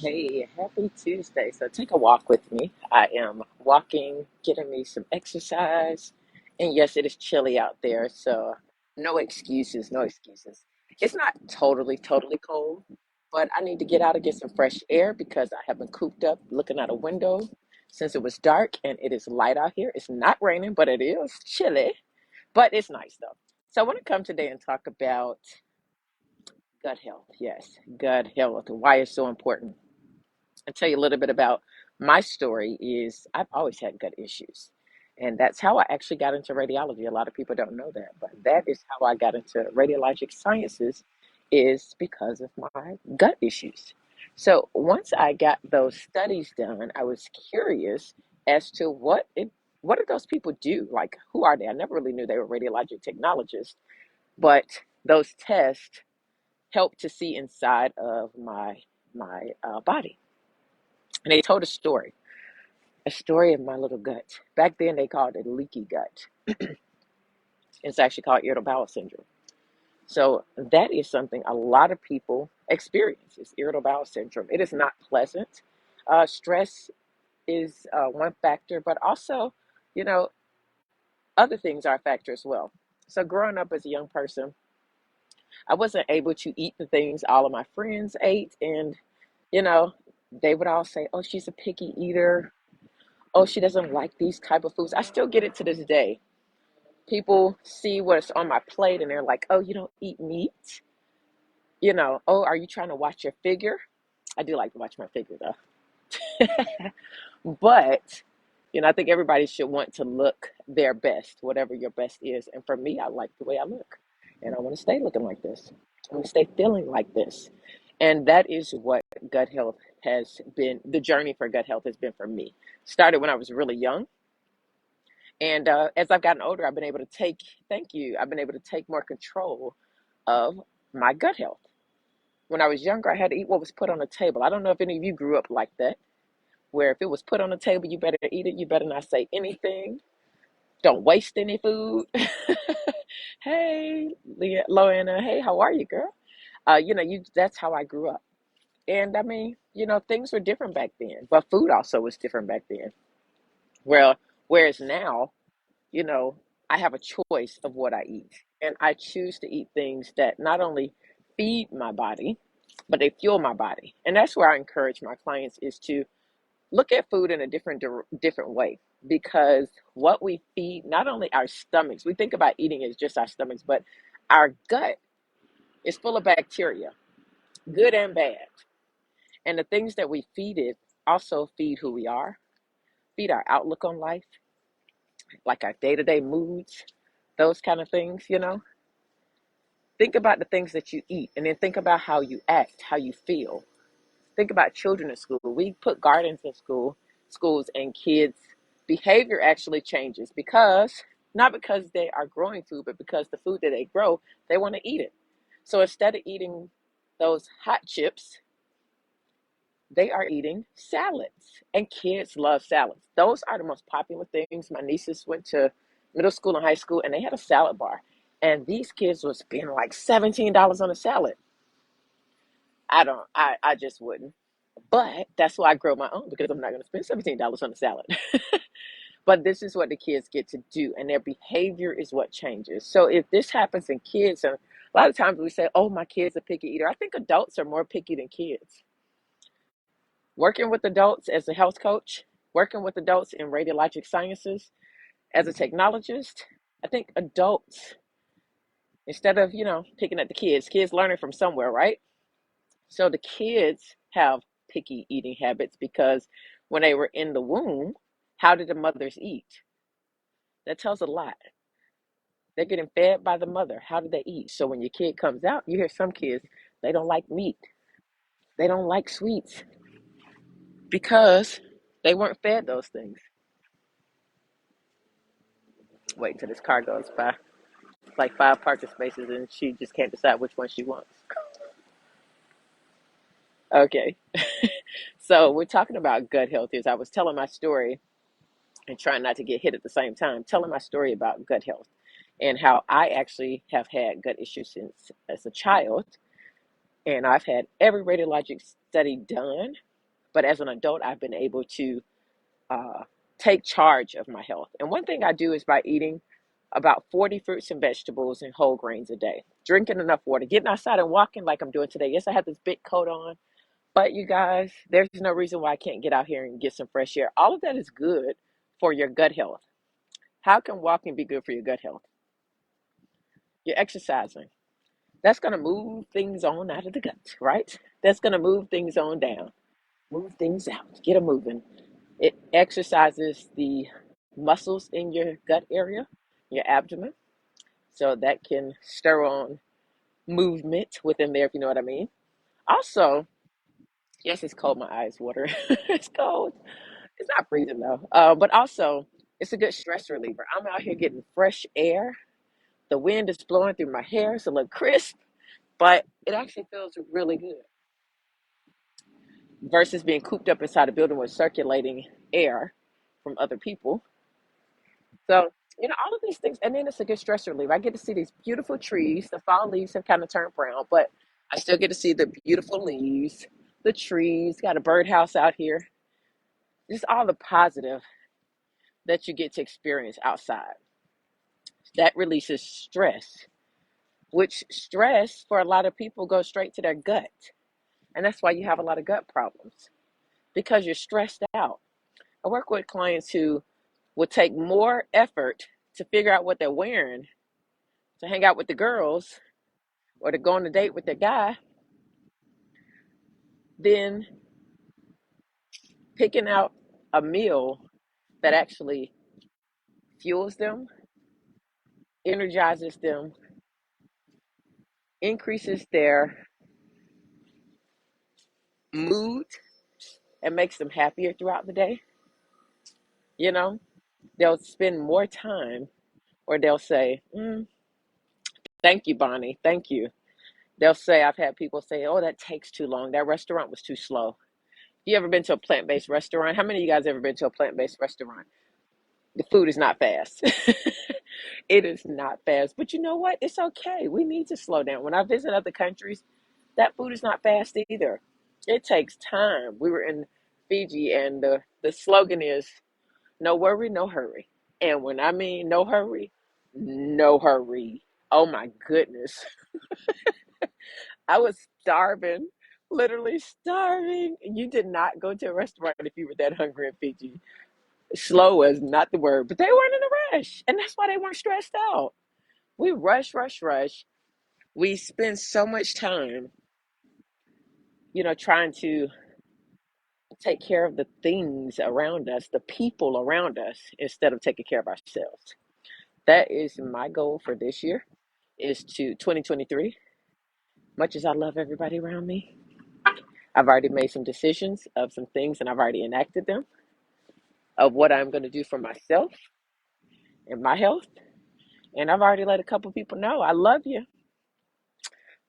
Hey, happy Tuesday. So take a walk with me. I am walking, getting me some exercise. And yes, it is chilly out there, so no excuses, no excuses. It's not totally cold, but I need to get out and get some fresh air because I have been cooped up looking out a window since it was dark and it is light out here. It's not raining, but it is chilly, but it's nice though. So I want to come today and talk about gut health. Yes, gut health, why it's so important. I'll tell you a little bit about my story is I've always had gut issues. And that's how I actually got into radiology. A lot of people don't know that, but that is how I got into radiologic sciences is because of my gut issues. So once I got those studies done, I was curious as to what do those people do? Like who are they? I never really knew they were radiologic technologists, but those tests helped to see inside of my body. And they told a story of my little gut. Back then, they called it leaky gut. It's actually called irritable bowel syndrome. So that is something a lot of people experience. It's irritable bowel syndrome. It is not pleasant. Stress is one factor, but also, you know, other things are a factor as well. So growing up as a young person, I wasn't able to eat the things all of my friends ate, and you know, they would all say, "Oh, she's a picky eater. Oh, she doesn't like these type of foods." I still get it to this day. People see what's on my plate and they're like, "Oh, you don't eat meat?" "Oh, are you trying to watch your figure?" I do like to watch my figure though. But, I think everybody should want to look their best, whatever your best is. And for me, I like the way I look. And I want to stay looking like this. I want to stay feeling like this. And that is what gut health has been, the journey for gut health has been for me. Started when I was really young. And as I've gotten older, I've been able to thank you, I've been able to take more control of my gut health. When I was younger, I had to eat what was put on the table. I don't know if any of you grew up like that, where if it was put on the table, you better eat it. You better not say anything. Don't waste any food. Hey, Loanna, hey, how are you, girl? That's how I grew up. And I mean, things were different back then, but food also was different back then. Well, whereas now, you know, I have a choice of what I eat. And I choose to eat things that not only feed my body, but they fuel my body. And that's where I encourage my clients is to look at food in a different way, because what we feed, not only our stomachs, we think about eating as just our stomachs, but our gut is full of bacteria, good and bad. And the things that we feed it also feed who we are, feed our outlook on life, like our day-to-day moods, those kind of things. Think about the things that you eat and then think about how you act, how you feel. Think about children in school. We put gardens in schools, and kids' behavior actually changes because not because they are growing food, but because the food that they grow, they want to eat it. So instead of eating those hot chips, they are eating salads. And kids love salads. Those are the most popular things. My nieces went to middle school and high school and they had a salad bar. And these kids would spend like $17 on a salad. I just wouldn't. But that's why I grow my own, because I'm not going to spend $17 on a salad. But this is what the kids get to do, and their behavior is what changes. So if this happens in kids, and a lot of times we say, "Oh, my kid's a picky eater." I think adults are more picky than kids. Working with adults as a health coach, working with adults in radiologic sciences as a technologist, I think adults, instead of picking at the kids learning from somewhere, right? So the kids have picky eating habits because when they were in the womb, how did the mothers eat? That tells a lot. They're getting fed by the mother. How do they eat? So when your kid comes out, you hear some kids, they don't like meat. They don't like sweets because they weren't fed those things. Wait till this car goes by. Like 5 parking spaces and she just can't decide which one she wants. Okay. So we're talking about gut health here. I was telling my story and trying not to get hit at the same time, telling my story about gut health and how I actually have had gut issues since as a child. And I've had every radiologic study done. But as an adult, I've been able to uh, take charge of my health. And one thing I do is by eating about 40 fruits and vegetables and whole grains a day, drinking enough water, getting outside and walking like I'm doing today. Yes, I have this big coat on, but you guys, there's no reason why I can't get out here and get some fresh air. All of that is good for your gut health. How can walking be good for your gut health? You're exercising. That's going to move things on out of the gut, right? That's going to move things on down, move things out, get them moving. It exercises the muscles in your gut area, your abdomen, so that can stir on movement within there, if you know what I mean. Also, yes, it's cold. My eyes water. It's cold. It's not freezing though. But also, it's a good stress reliever. I'm out here getting fresh air. The wind is blowing through my hair. It's a little crisp, but it actually feels really good versus being cooped up inside a building with circulating air from other people. So, all of these things, and then it's a good stress reliever. I get to see these beautiful trees. The fall leaves have kind of turned brown, but I still get to see the beautiful leaves, the trees, got a birdhouse out here. Just all the positive that you get to experience outside. That releases stress, which stress for a lot of people goes straight to their gut. And that's why you have a lot of gut problems because you're stressed out. I work with clients who will take more effort to figure out what they're wearing to hang out with the girls or to go on a date with their guy than picking out a meal that actually fuels them, energizes them, increases their mood, and makes them happier throughout the day. You know, they'll spend more time or they'll say, thank you, Bonnie, thank you. They'll say, I've had people say, oh, that takes too long. That restaurant was too slow. You ever been to a plant-based restaurant? How many of you guys ever been to a plant-based restaurant? The food is not fast. It is not fast. But you know what? It's okay. We need to slow down. When I visit other countries, that food is not fast either. It takes time. We were in Fiji, and the slogan is no worry, no hurry. And when I mean no hurry, no hurry. Oh my goodness. I was starving, literally starving. You did not go to a restaurant if you were that hungry in Fiji. Slow is not the word, but they weren't in a rush. And that's why they weren't stressed out. We rush, rush, rush. We spend so much time, trying to take care of the things around us, the people around us, instead of taking care of ourselves. That is my goal for this year, is to 2023. Much as I love everybody around me, I've already made some decisions of some things and I've already enacted them of what I'm going to do for myself and my health. And I've already let a couple people know I love you,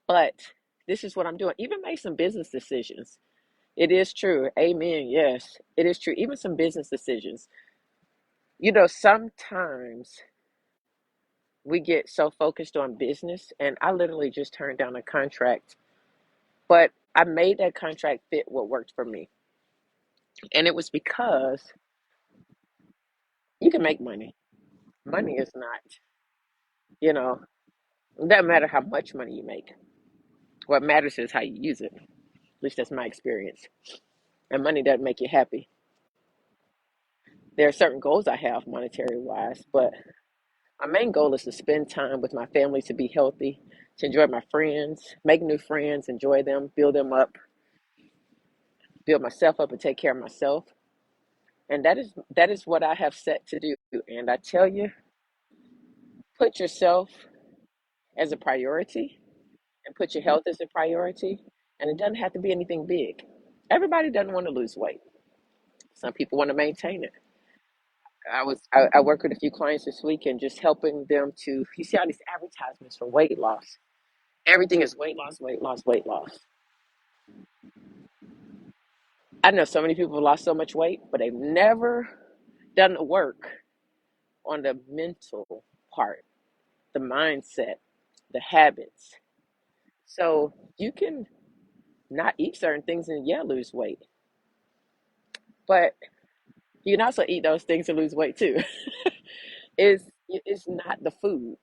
but this is what I'm doing. Even made some business decisions. It is true. Amen. Yes, it is true. Even some business decisions. Sometimes we get so focused on business, and I literally just turned down a contract, but I made that contract fit what worked for me. And it was because you can make money. Money is not, you know, it doesn't matter how much money you make. What matters is how you use it. At least that's my experience. And money doesn't make you happy. There are certain goals I have monetary wise, but my main goal is to spend time with my family, to be healthy, to enjoy my friends, make new friends, enjoy them, build them up, build myself up and take care of myself. And that is what I have set to do. And I tell you, put yourself as a priority and put your health as a priority. And it doesn't have to be anything big. Everybody doesn't want to lose weight. Some people want to maintain it. I work with a few clients this week and just helping them to, you see all these advertisements for weight loss. Everything is weight loss, weight loss, weight loss. I know so many people have lost so much weight, but they've never done the work on the mental part, the mindset, the habits. So you can not eat certain things and, yeah, lose weight. But you can also eat those things and lose weight too. It's not the food,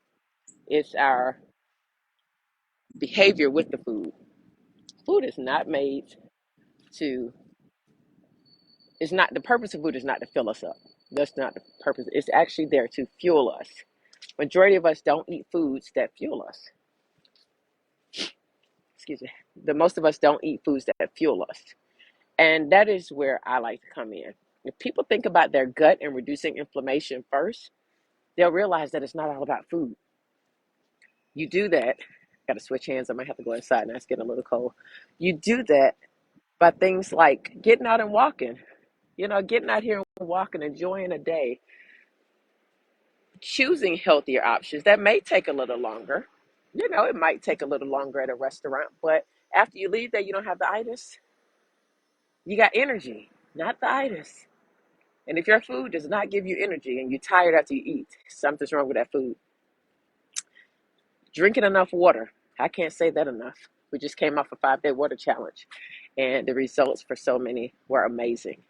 it's our behavior with the food. Food is not made to, it's not, the purpose of food is not to fill us up. That's not the purpose. It's actually there to fuel us. Majority of us don't eat foods that fuel us. Excuse me. The most of us don't eat foods that fuel us. And that is where I like to come in. If people think about their gut and reducing inflammation first, they'll realize that it's not all about food. You do that. Got to switch hands. I might have to go inside now. It's getting a little cold. You do that by things like getting out and walking. Getting out here and walking, enjoying a day, choosing healthier options. That may take a little longer. It might take a little longer at a restaurant, but after you leave there, you don't have the itis. You got energy, not the itis. And if your food does not give you energy and you're tired after you eat, something's wrong with that food. Drinking enough water. I can't say that enough. We just came off a 5-day water challenge, and the results for so many were amazing.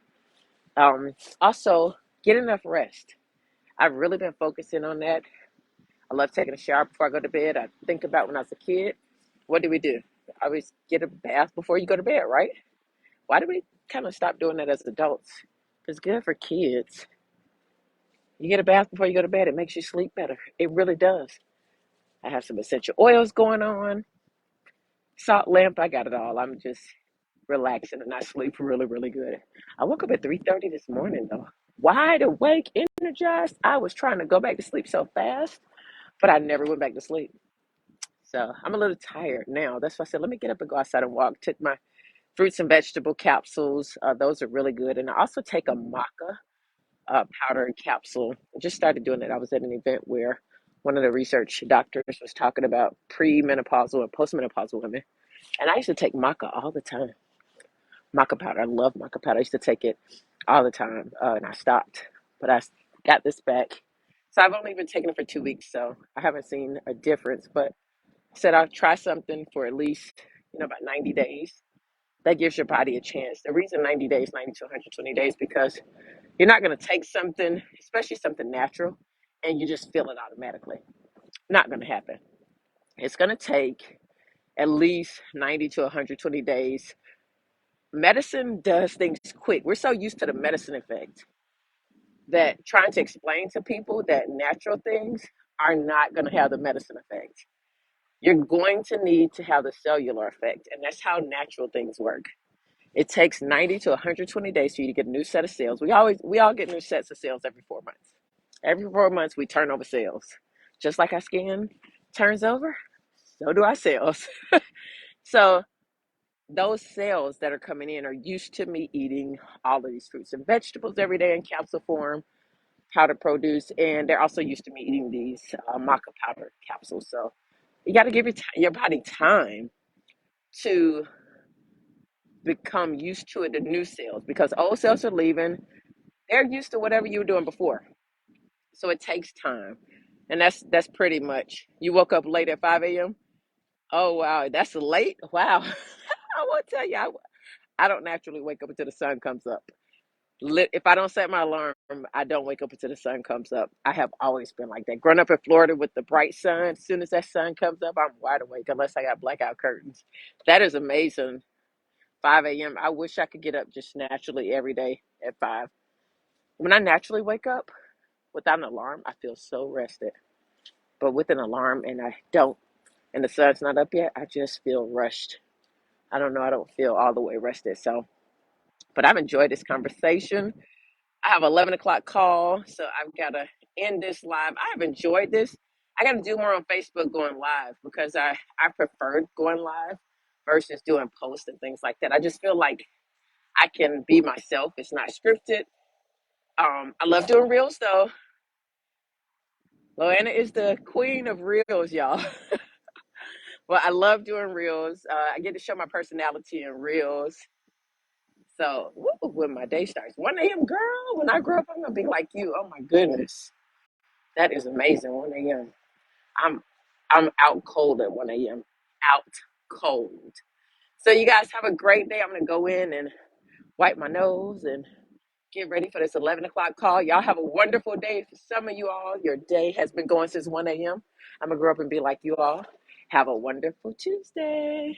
Also, get enough rest. I've really been focusing on that. I love taking a shower before I go to bed. I think about when I was a kid. What do we do? I always get a bath before you go to bed, right? Why do we kind of stop doing that as adults? It's good for kids. You get a bath before you go to bed. It makes you sleep better. It really does. I have some essential oils going on. Salt lamp. I got it all. I'm just relaxing and I sleep really, really good. I woke up at 3:30 this morning though. Wide awake, energized. I was trying to go back to sleep so fast, but I never went back to sleep. So I'm a little tired now. That's why I said, let me get up and go outside and walk. Took my fruits and vegetable capsules. Those are really good. And I also take a maca powder and capsule. I just started doing it. I was at an event where one of the research doctors was talking about premenopausal and postmenopausal women. And I used to take maca all the time. Maca powder. I love maca powder. I used to take it all the time. And I stopped. But I got this back. So I've only been taking it for 2 weeks. So I haven't seen a difference. But I said I'll try something for at least, about 90 days. That gives your body a chance. The reason 90 days, 90 to 120 days, because you're not going to take something, especially something natural, and you just feel it automatically. Not going to happen. It's going to take at least 90 to 120 days. Medicine does things quick. We're so used to the medicine effect that trying to explain to people that natural things are not going to have the medicine effect. You're going to need to have the cellular effect, and that's how natural things work. It takes 90 to 120 days for you to get a new set of cells. We all get new sets of cells every 4 months. Every 4 months we turn over cells. Just like our skin turns over, so do our cells. So those cells that are coming in are used to me eating all of these fruits and vegetables every day in capsule form, powder produce, and they're also used to me eating these maca powder capsules. So you got to give your body time to become used to it, the new cells, because old cells are leaving. They're used to whatever you were doing before. So it takes time. And that's pretty much, you woke up late at 5 a.m.? Oh, wow. That's late? Wow. I want to tell you, I don't naturally wake up until the sun comes up. If I don't set my alarm, I don't wake up until the sun comes up. I have always been like that. Growing up in Florida with the bright sun, as soon as that sun comes up, I'm wide awake unless I got blackout curtains. That is amazing. 5 a.m. I wish I could get up just naturally every day at 5. When I naturally wake up without an alarm, I feel so rested. But with an alarm and I don't, and the sun's not up yet, I just feel rushed. I don't know. I don't feel all the way rested. So, but I've enjoyed this conversation. I have 11 o'clock call, so I've got to end this live. I have enjoyed this. I got to do more on Facebook going live because I preferred going live versus doing posts and things like that. I just feel like I can be myself. It's not scripted. I love doing reels though. Loanna is the queen of reels, y'all. Well, I love doing reels. I get to show my personality in reels. So when my day starts, 1 a.m. girl, when I grow up, I'm gonna be like you. Oh my goodness, that is amazing. 1 a.m. I'm I'm out cold at 1 a.m. Out cold. So you guys have a great day. I'm gonna go in and wipe my nose and Get ready for this 11 o'clock call. Y'all have a wonderful day. For some of you all, your day has been going since 1 a.m. I'm going to grow up and be like you all. Have a wonderful Tuesday.